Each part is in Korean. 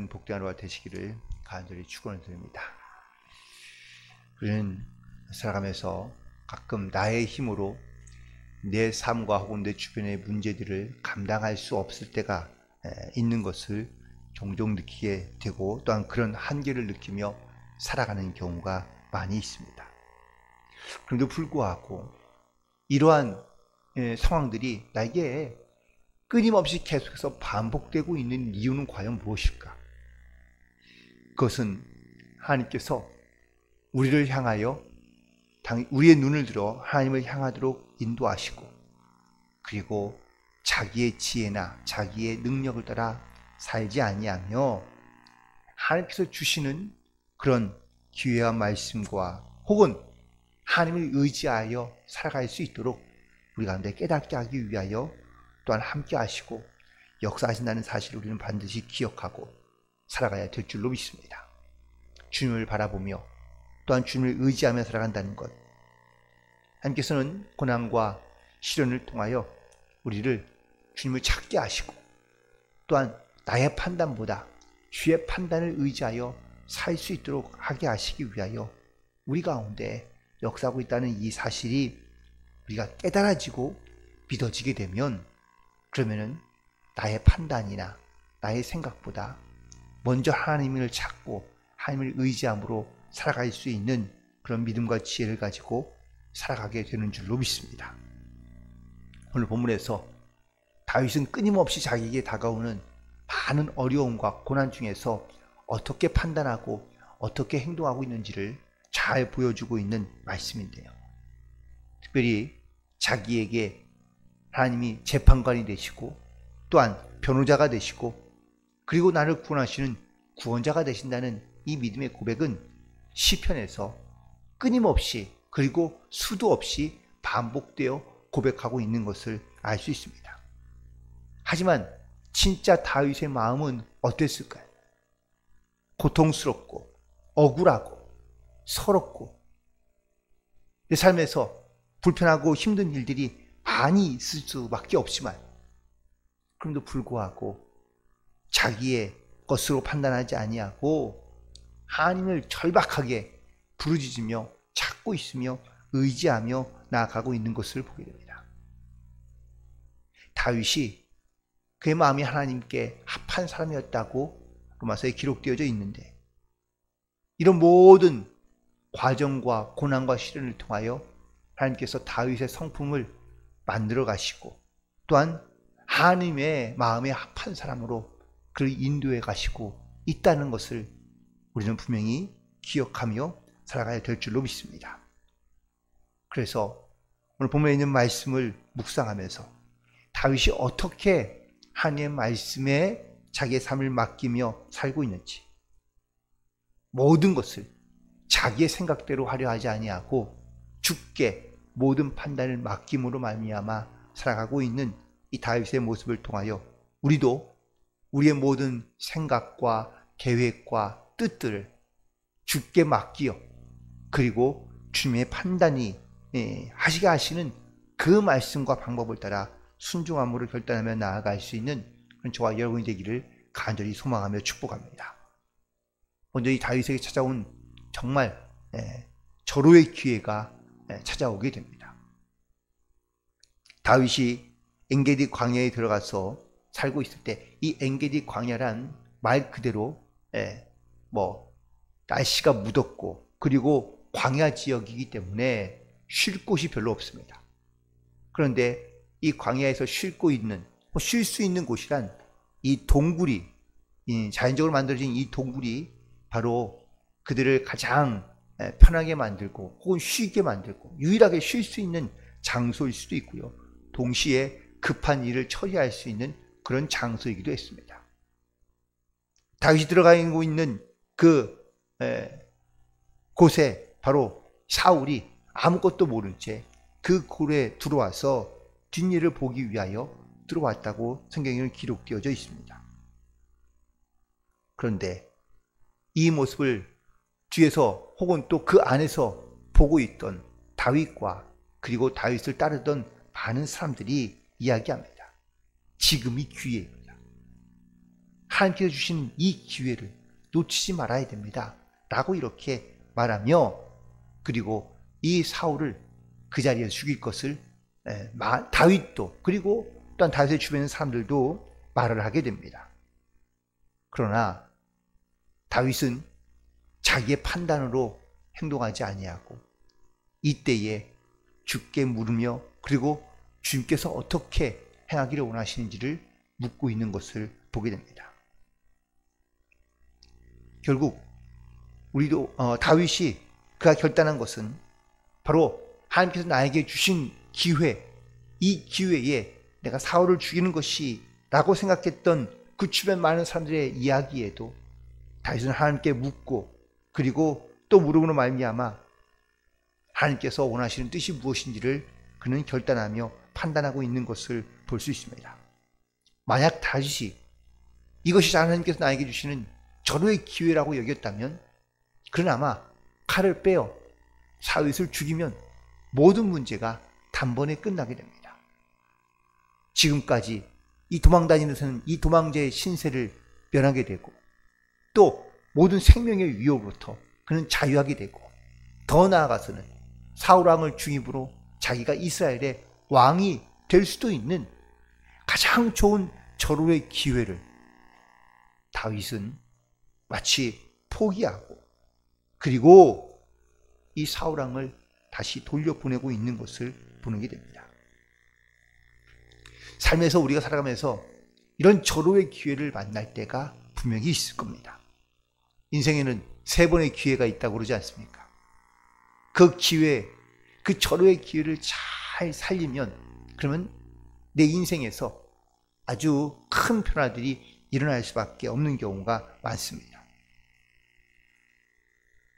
복된 하루가 되시기를 간절히 축원드립니다. 우리는 살아가면서 가끔 나의 힘으로 내 삶과 혹은 내 주변의 문제들을 감당할 수 없을 때가 있는 것을 종종 느끼게 되고, 또한 그런 한계를 느끼며 살아가는 경우가 많이 있습니다. 그런데도 불구하고 이러한 상황들이 나에게 끊임없이 계속해서 반복되고 있는 이유는 과연 무엇일까? 그것은 하나님께서 우리를 향하여 우리의 눈을 들어 하나님을 향하도록 인도하시고, 그리고 자기의 지혜나 자기의 능력을 따라 살지 아니하며 하나님께서 주시는 그런 기회와 말씀과 혹은 하나님을 의지하여 살아갈 수 있도록 우리 가운데 깨닫게 하기 위하여 또한 함께 하시고 역사하신다는 사실을 우리는 반드시 기억하고 살아가야 될 줄로 믿습니다. 주님을 바라보며 또한 주님을 의지하며 살아간다는 것, 하나님께서는 고난과 시련을 통하여 우리를 주님을 찾게 하시고, 또한 나의 판단보다 주의 판단을 의지하여 살 수 있도록 하게 하시기 위하여 우리 가운데 역사하고 있다는 이 사실이 우리가 깨달아지고 믿어지게 되면, 그러면은 나의 판단이나 나의 생각보다 먼저 하나님을 찾고 하나님을 의지함으로 살아갈 수 있는 그런 믿음과 지혜를 가지고 살아가게 되는 줄로 믿습니다. 오늘 본문에서 다윗은 끊임없이 자기에게 다가오는 많은 어려움과 고난 중에서 어떻게 판단하고 어떻게 행동하고 있는지를 잘 보여주고 있는 말씀인데요. 특별히 자기에게 하나님이 재판관이 되시고 또한 변호자가 되시고 그리고 나를 구원하시는 구원자가 되신다는 이 믿음의 고백은 시편에서 끊임없이 그리고 수도 없이 반복되어 고백하고 있는 것을 알 수 있습니다. 하지만 진짜 다윗의 마음은 어땠을까요? 고통스럽고 억울하고 서럽고 내 삶에서 불편하고 힘든 일들이 많이 있을 수밖에 없지만, 그럼에도 불구하고 자기의 것으로 판단하지 아니하고 하나님을 절박하게 부르짖으며 찾고 있으며 의지하며 나아가고 있는 것을 보게 됩니다. 다윗이 그의 마음이 하나님께 합한 사람이었다고 로마서에 기록되어져 있는데, 이런 모든 과정과 고난과 시련을 통하여 하나님께서 다윗의 성품을 만들어 가시고 또한 하나님의 마음에 합한 사람으로 그를 인도해 가시고 있다는 것을 우리는 분명히 기억하며 살아가야 될 줄로 믿습니다. 그래서 오늘 본문에 있는 말씀을 묵상하면서 다윗이 어떻게 하나님의 말씀에 자기의 삶을 맡기며 살고 있는지, 모든 것을 자기의 생각대로 하려 하지 아니하고 주께 모든 판단을 맡김으로 말미암아 살아가고 있는 이 다윗의 모습을 통하여 우리도 우리의 모든 생각과 계획과 뜻들을 주께 맡기어 그리고 주님의 판단이 하시게 하시는 그 말씀과 방법을 따라 순종함으로 결단하며 나아갈 수 있는 저와 여러분이 되기를 간절히 소망하며 축복합니다. 먼저 이 다윗에게 찾아온 정말 절호의 기회가 찾아오게 됩니다. 다윗이 엔게디 광야에 들어가서 살고 있을 때 이 엔게디 광야란 말 그대로 날씨가 무덥고 그리고 광야 지역이기 때문에 쉴 곳이 별로 없습니다. 그런데 이 광야에서 쉴 수 있는 곳이란 이 동굴이, 자연적으로 만들어진 이 동굴이 바로 그들을 가장 편하게 만들고 혹은 쉬게 만들고 유일하게 쉴 수 있는 장소일 수도 있고요, 동시에 급한 일을 처리할 수 있는 그런 장소이기도 했습니다. 다윗이 들어가고 있는 그 곳에 바로 사울이 아무것도 모른 채 그 굴에 들어와서 뒷일을 보기 위하여 들어왔다고 성경에는 기록되어져 있습니다. 그런데 이 모습을 뒤에서 혹은 또 그 안에서 보고 있던 다윗과 그리고 다윗을 따르던 많은 사람들이 이야기합니다. 지금이 기회입니다. 하나님께서 주신 이 기회를 놓치지 말아야 됩니다. 라고 이렇게 말하며, 그리고 이 사울을 그 자리에서 죽일 것을 다윗도, 그리고 또한 다윗의 주변의 사람들도 말을 하게 됩니다. 그러나 다윗은 자기의 판단으로 행동하지 아니하고 이때에 주께 물으며, 그리고 주님께서 어떻게 행하기를 원하시는지를 묻고 있는 것을 보게 됩니다. 결국 우리도 다윗이 그가 결단한 것은 바로 하나님께서 나에게 주신 기회, 이 기회에 내가 사울을 죽이는 것이 라고 생각했던 그 주변 많은 사람들의 이야기에도 다윗은 하나님께 묻고, 그리고 또 물음으로 말미암아 하나님께서 원하시는 뜻이 무엇인지를 그는 결단하며 판단하고 있는 것을 볼 수 있습니다. 만약 다윗이 이것이 하나님께서 나에게 주시는 절호의 기회라고 여겼다면 그는 아마 칼을 빼어 다윗을 죽이면 모든 문제가 단번에 끝나게 됩니다. 지금까지 이 도망다니는 이 도망자의 신세를 면하게 되고, 또 모든 생명의 위협으로부터 그는 자유하게 되고, 더 나아가서는 사울왕을 중임으로 자기가 이스라엘의 왕이 될 수도 있는 가장 좋은 절호의 기회를 다윗은 마치 포기하고, 그리고 이 사울왕을 다시 돌려보내고 있는 것을 보게 됩니다. 삶에서 우리가 살아가면서 이런 절호의 기회를 만날 때가 분명히 있을 겁니다. 인생에는 3번의 기회가 있다고 그러지 않습니까? 그 기회, 그 절호의 기회를 잘 살리면, 그러면 내 인생에서 아주 큰 변화들이 일어날 수밖에 없는 경우가 많습니다.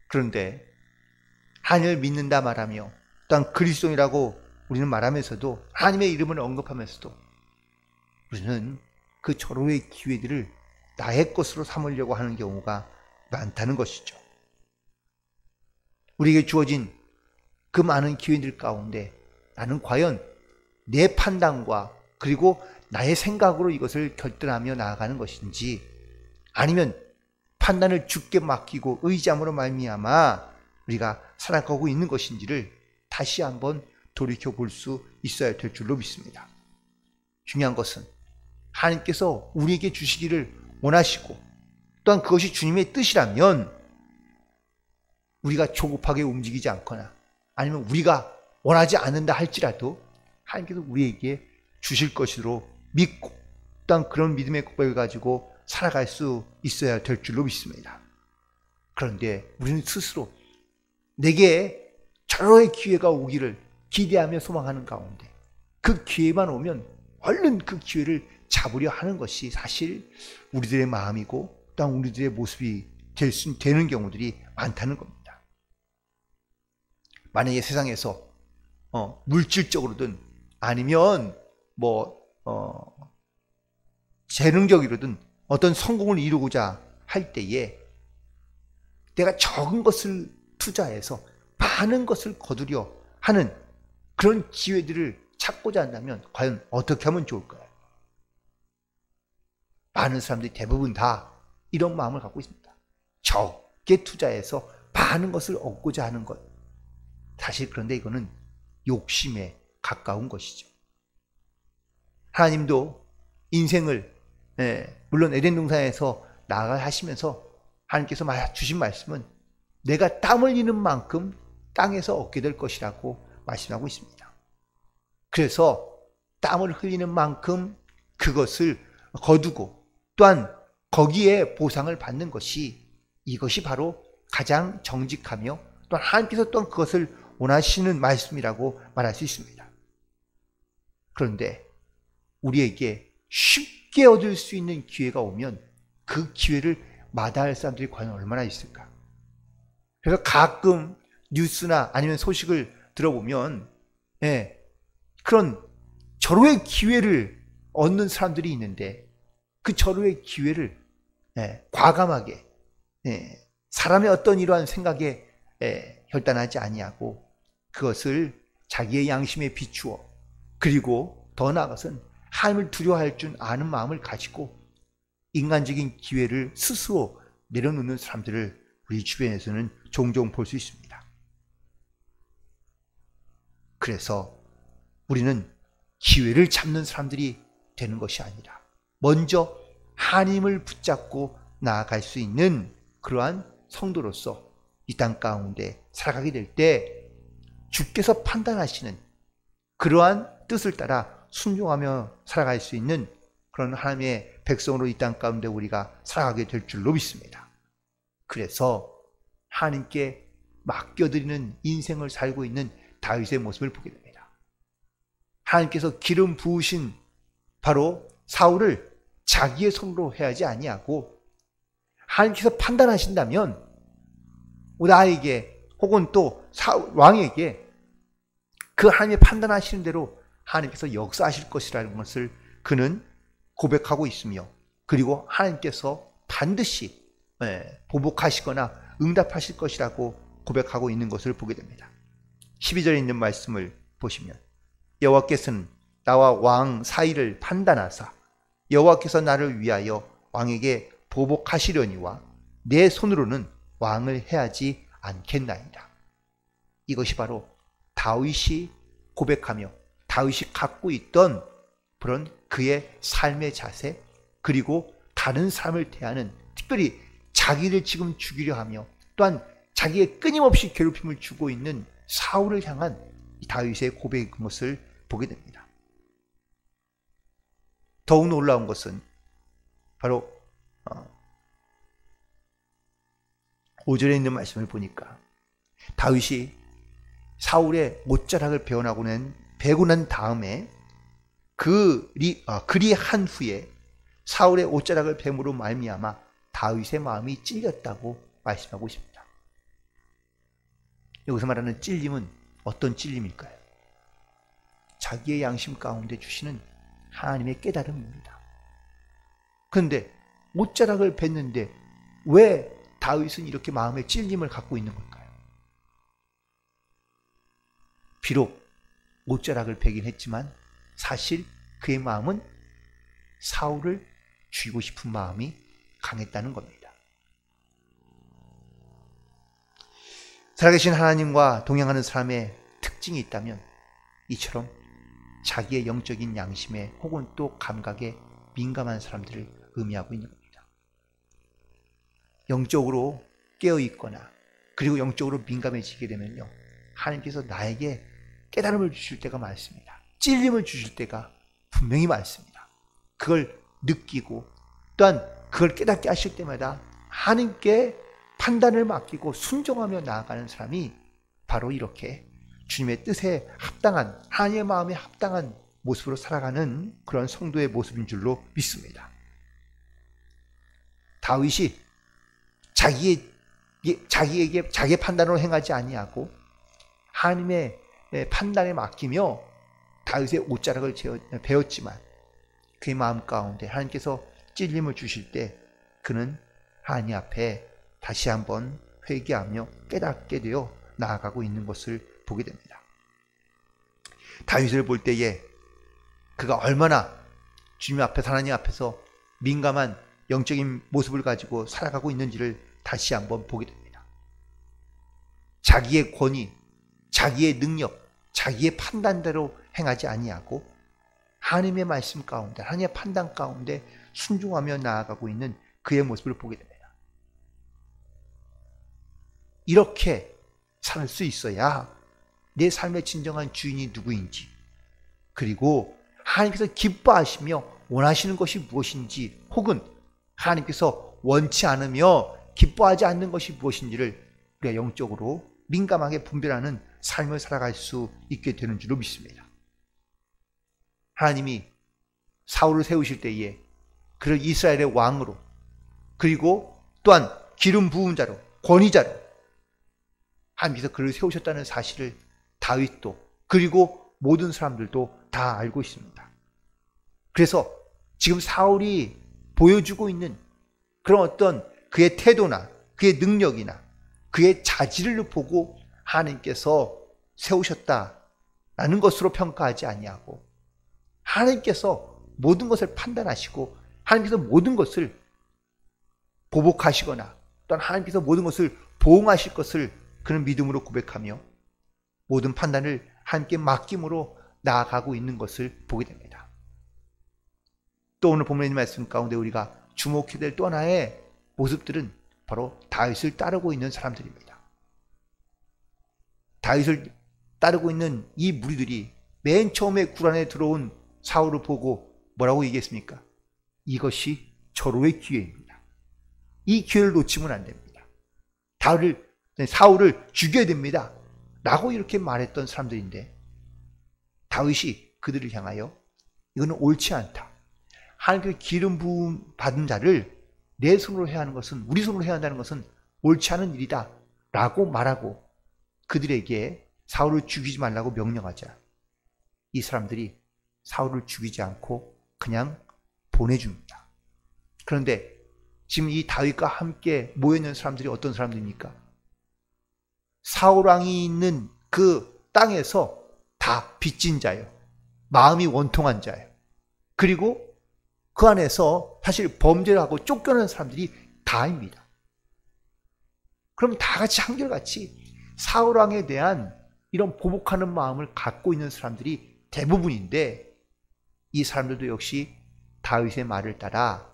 그런데 하나님을 믿는다 말하며, 또한 그리스도인이라고 우리는 말하면서도, 하나님의 이름을 언급하면서도 우리는 그 절호의 기회들을 나의 것으로 삼으려고 하는 경우가 많다는 것이죠. 우리에게 주어진 그 많은 기회들 가운데 나는 과연 내 판단과 그리고 나의 생각으로 이것을 결단하며 나아가는 것인지, 아니면 판단을 주께 맡기고 의지함으로 말미암아 우리가 살아가고 있는 것인지를 다시 한번 돌이켜볼 수 있어야 될 줄로 믿습니다. 중요한 것은 하나님께서 우리에게 주시기를 원하시고, 또한 그것이 주님의 뜻이라면 우리가 조급하게 움직이지 않거나, 아니면 우리가 원하지 않는다 할지라도 하나님께서 우리에게 주실 것으로 믿고, 또한 그런 믿음의 고백을 가지고 살아갈 수 있어야 될 줄로 믿습니다. 그런데 우리는 스스로 내게 절호의 기회가 오기를 기대하며 소망하는 가운데 그 기회만 오면 얼른 그 기회를 잡으려 하는 것이 사실 우리들의 마음이고, 또한 우리들의 모습이 되는 경우들이 많다는 겁니다. 만약에 세상에서 물질적으로든 아니면 재능적으로든 어떤 성공을 이루고자 할 때에 내가 적은 것을 투자해서 많은 것을 거두려 하는 그런 기회들을 찾고자 한다면 과연 어떻게 하면 좋을까요? 많은 사람들이 대부분 다 이런 마음을 갖고 있습니다. 적게 투자해서 많은 것을 얻고자 하는 것. 사실 그런데 이거는 욕심에 가까운 것이죠. 하나님도 인생을 물론 에덴 동산에서 나아가 하시면서 하나님께서 주신 말씀은 내가 땀 흘리는 만큼 땅에서 얻게 될 것이라고 말씀하고 있습니다. 그래서 땀을 흘리는 만큼 그것을 거두고, 또한 거기에 보상을 받는 것이, 이것이 바로 가장 정직하며 또한 하나님께서 또한 그것을 원하시는 말씀이라고 말할 수 있습니다. 그런데 우리에게 쉽게 얻을 수 있는 기회가 오면 그 기회를 마다할 사람들이 과연 얼마나 있을까? 그래서 가끔 뉴스나 아니면 소식을 들어보면 그런 절호의 기회를 얻는 사람들이 있는데, 그 절호의 기회를 과감하게 사람의 어떤 이러한 생각에 결단하지 아니하고 그것을 자기의 양심에 비추어, 그리고 더 나아가서는 하나님을 두려워할 줄 아는 마음을 가지고 인간적인 기회를 스스로 내려놓는 사람들을 우리 주변에서는 종종 볼 수 있습니다. 그래서 우리는 기회를 잡는 사람들이 되는 것이 아니라 먼저 하나님을 붙잡고 나아갈 수 있는 그러한 성도로서 이 땅 가운데 살아가게 될 때 주께서 판단하시는 그러한 뜻을 따라 순종하며 살아갈 수 있는 그런 하나님의 백성으로 이 땅 가운데 우리가 살아가게 될 줄로 믿습니다. 그래서 하나님께 맡겨드리는 인생을 살고 있는 다윗의 모습을 보게 됩니다. 하나님께서 기름 부으신 바로 사울을 자기의 손으로 해야지 아니하고 하나님께서 판단하신다면 나에게 혹은 또 왕에게 그 하나님의 판단하시는 대로 하나님께서 역사하실 것이라는 것을 그는 고백하고 있으며 그리고 하나님께서 반드시 보복하시거나 응답하실 것이라고 고백하고 있는 것을 보게 됩니다. 12절에 있는 말씀을 보시면 여호와께서는 나와 왕 사이를 판단하사 여호와께서 나를 위하여 왕에게 보복하시려니와 내 손으로는 왕을 해하지 않겠나이다. 이것이 바로 다윗이 고백하며 다윗이 갖고 있던 그런 그의 삶의 자세 그리고 다른 사람을 대하는 특별히 자기를 지금 죽이려 하며 또한 자기의 끊임없이 괴롭힘을 주고 있는 사울을 향한 다윗의 고백인 것을 보게 됩니다. 더욱 놀라운 것은 바로 5절에 있는 말씀을 보니까 다윗이 사울의 못자락을 베고 난 다음에 그리한 후에 사울의 옷자락을 뱀으로 말미암아 다윗의 마음이 찔렸다고 말씀하고 있습니다. 여기서 말하는 찔림은 어떤 찔림일까요? 자기의 양심 가운데 주시는 하나님의 깨달음입니다. 그런데 옷자락을 뱉는데 왜 다윗은 이렇게 마음의 찔림을 갖고 있는 걸까요? 비록 옷자락을 베긴 했지만 사실 그의 마음은 사울을 죽이고 싶은 마음이 강했다는 겁니다. 살아계신 하나님과 동행하는 사람의 특징이 있다면 이처럼 자기의 영적인 양심에 혹은 또 감각에 민감한 사람들을 의미하고 있는 겁니다. 영적으로 깨어있거나 그리고 영적으로 민감해지게 되면요, 하나님께서 나에게 깨달음을 주실 때가 많습니다. 찔림을 주실 때가 분명히 많습니다. 그걸 느끼고 또한 그걸 깨닫게 하실 때마다 하나님께 판단을 맡기고 순종하며 나아가는 사람이 바로 이렇게 주님의 뜻에 합당한, 하나님의 마음에 합당한 모습으로 살아가는 그런 성도의 모습인 줄로 믿습니다. 다윗이 자기의 판단으로 행하지 아니하고 하나님의 판단에 맡기며 다윗의 옷자락을 베었지만 그의 마음 가운데 하나님께서 찔림을 주실 때 그는 하나님 앞에 다시 한번 회개하며 깨닫게 되어 나아가고 있는 것을 보게 됩니다. 다윗을 볼 때에 그가 얼마나 주님 앞에서, 하나님 앞에서 민감한 영적인 모습을 가지고 살아가고 있는지를 다시 한번 보게 됩니다. 자기의 권위, 자기의 능력, 자기의 판단대로 행하지 아니하고 하나님의 말씀 가운데, 하나님의 판단 가운데 순종하며 나아가고 있는 그의 모습을 보게 됩니다. 이렇게 살 수 있어야 내 삶의 진정한 주인이 누구인지, 그리고 하나님께서 기뻐하시며 원하시는 것이 무엇인지, 혹은 하나님께서 원치 않으며 기뻐하지 않는 것이 무엇인지를 우리가 영적으로 민감하게 분별하는 삶을 살아갈 수 있게 되는 줄로 믿습니다. 하나님이 사울을 세우실 때에 그를 이스라엘의 왕으로, 그리고 또한 기름 부은 자로, 권위자로 하나님께서 그를 세우셨다는 사실을 다윗도 그리고 모든 사람들도 다 알고 있습니다. 그래서 지금 사울이 보여주고 있는 그런 어떤 그의 태도나 그의 능력이나 그의 자질을 보고 하나님께서 세우셨다라는 것으로 평가하지 아니하고 하나님께서 모든 것을 판단하시고 하나님께서 모든 것을 보복하시거나 또한 하나님께서 모든 것을 보응하실 것을 그런 믿음으로 고백하며 모든 판단을 하나님께 맡김으로 나아가고 있는 것을 보게 됩니다. 또 오늘 본문의 말씀 가운데 우리가 주목해야 될 또 하나의 모습들은 바로 다윗을 따르고 있는 사람들입니다. 다윗을 따르고 있는 이 무리들이 맨 처음에 굴 안에 들어온 사울을 보고 뭐라고 얘기했습니까? 이것이 절호의 기회입니다. 이 기회를 놓치면 안 됩니다. 사울을 죽여야 됩니다. 라고 이렇게 말했던 사람들인데 다윗이 그들을 향하여 이거는 옳지 않다. 하나님께서 기름 부음 받은 자를 내 손으로 해야 하는 것은, 우리 손으로 해야 한다는 것은 옳지 않은 일이다. 라고 말하고 그들에게 사울을 죽이지 말라고 명령하자 이 사람들이 사울을 죽이지 않고 그냥 보내줍니다. 그런데 지금 이 다윗과 함께 모여있는 사람들이 어떤 사람들입니까? 사울 왕이 있는 그 땅에서 다 빚진 자예요. 마음이 원통한 자예요. 그리고 그 안에서 사실 범죄를 하고 쫓겨나는 사람들이 다입니다. 그럼 다 같이 한결같이 사울 왕에 대한 이런 보복하는 마음을 갖고 있는 사람들이 대부분인데 이 사람들도 역시 다윗의 말을 따라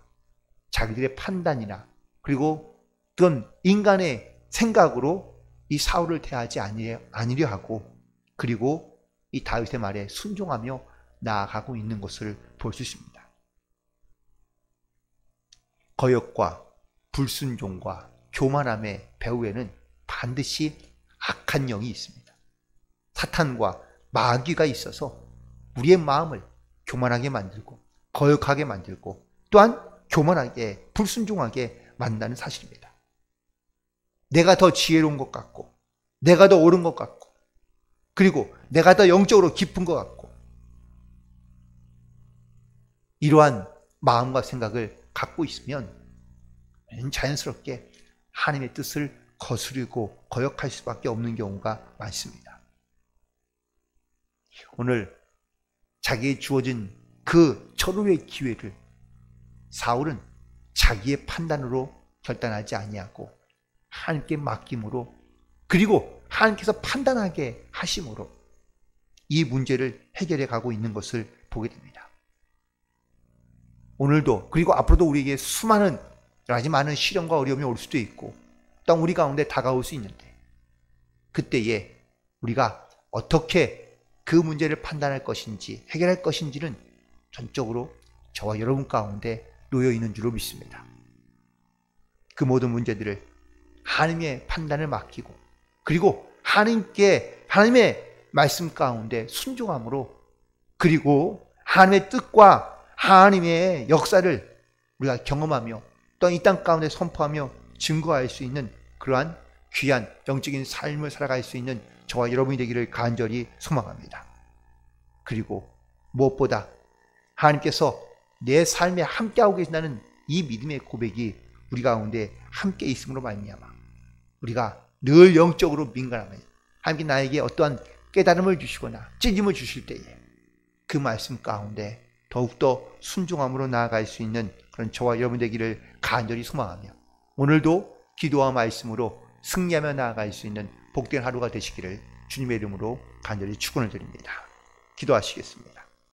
자기들의 판단이나 그리고 그런 인간의 생각으로 이 사울을 대하지 아니려 하고 그리고 이 다윗의 말에 순종하며 나아가고 있는 것을 볼 수 있습니다. 거역과 불순종과 교만함의 배후에는 반드시 악한 영이 있습니다. 사탄과 마귀가 있어서 우리의 마음을 교만하게 만들고 거역하게 만들고 또한 교만하게 불순종하게 만든다는 사실입니다. 내가 더 지혜로운 것 같고 내가 더 옳은 것 같고 그리고 내가 더 영적으로 깊은 것 같고 이러한 마음과 생각을 갖고 있으면 자연스럽게 하나님의 뜻을 거스르고 거역할 수밖에 없는 경우가 많습니다. 오늘 자기에 주어진 그 절호의 기회를 사울은 자기의 판단으로 결단하지 아니하고 하나님께 맡김으로 그리고 하나님께서 판단하게 하심으로 이 문제를 해결해 가고 있는 것을 보게 됩니다. 오늘도 그리고 앞으로도 우리에게 수많은 여러 가지 많은 시련과 어려움이 올 수도 있고 또 우리 가운데 다가올 수 있는데 그때에 우리가 어떻게 그 문제를 판단할 것인지 해결할 것인지는 전적으로 저와 여러분 가운데 놓여 있는 줄로 믿습니다. 그 모든 문제들을 하나님의 판단을 맡기고 그리고 하나님의 말씀 가운데 순종함으로 그리고 하나님의 뜻과 하나님의 역사를 우리가 경험하며 또 이 땅 가운데 선포하며 증거할 수 있는 그러한 귀한 영적인 삶을 살아갈 수 있는 저와 여러분이 되기를 간절히 소망합니다. 그리고 무엇보다 하나님께서 내 삶에 함께하고 계신다는 이 믿음의 고백이 우리 가운데 함께 있음으로 말미암아 우리가 늘 영적으로 민감하며 하나님께 나에게 어떠한 깨달음을 주시거나 찔림을 주실 때에 그 말씀 가운데 더욱더 순종함으로 나아갈 수 있는 그런 저와 여러분 되기를 간절히 소망하며 오늘도 기도와 말씀으로 승리하며 나아갈 수 있는 복된 하루가 되시기를 주님의 이름으로 간절히 축원을 드립니다. 기도하시겠습니다.